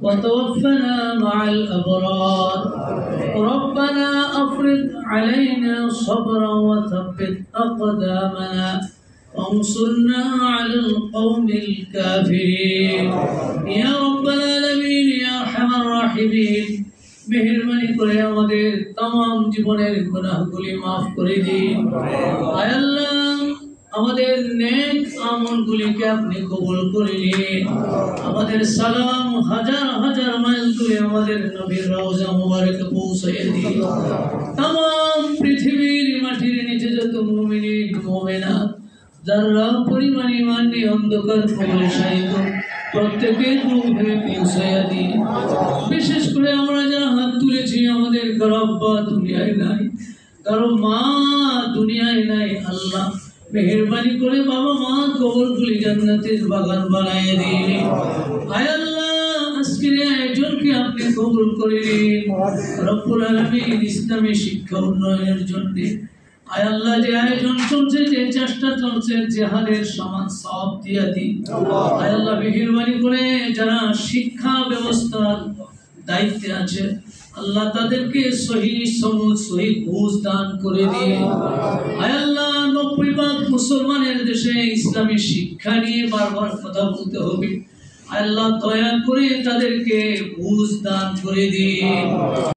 وتوفنا مع الأبرار. ربنا أفرغ علينا صبرا وثبت أقدامنا وانصرنا على القوم الكافرين يا رب العالمين يا أرحم الراحمين মেহেরবানি করে আমাদের तमाम জীবনের গুনাহগুলি maaf করে দিন আয় আল্লাহ আমাদের নেক আমলগুলিকে আপনি কবুল করে নিন আমাদের সালাম হাজার হাজার মাইল দূরে আমাদের নবীর রওজা মুবারকে পৌঁছে দিন तमाम পৃথিবীর মাটির নিচে যত মুমিন মুমিনাত যারা পরিমাণ ঈমান নিয়ে অন্ধকার কবরে শায়িত প্রত্যেকের রূহে পৌঁছে দিন বিশেষ করে আমরা যারা হাত তুলেছি আমাদের কারো আব্বা দুনিয়ায় নাই কারো মা দুনিয়ায় নাই আল্লাহ মেহেরবানি করে বাবা মা কবরগুলি জান্নাতের বাগান বানায় দিন আয় আল্লাহ আজকের আয়োজনকে আপনি কবুল করে নিন রব্বুল আলামিন ইসলামী শিক্ষা উন্নয়নের জন্য আয় আল্লাহ যে আয়োজন চলছে যে চেষ্টা চলছে জিহাদের সমান সওয়াব দিয়া দিন আয় আল্লাহ মেহেরবানি করে যারা শিক্ষা ব্যবস্থার দায়িত্বে আছে আল্লাহ তাদেরকে সহি সমঝ সহি বুঝ দান করে দিন আয় আল্লাহ 90% মুসলমানের দেশে ইসলামী শিক্ষা নিয়ে বারবার কথা বলতে হবে আয় আল্লাহ দয়া করে তাদেরকে বুঝ দান করে দিন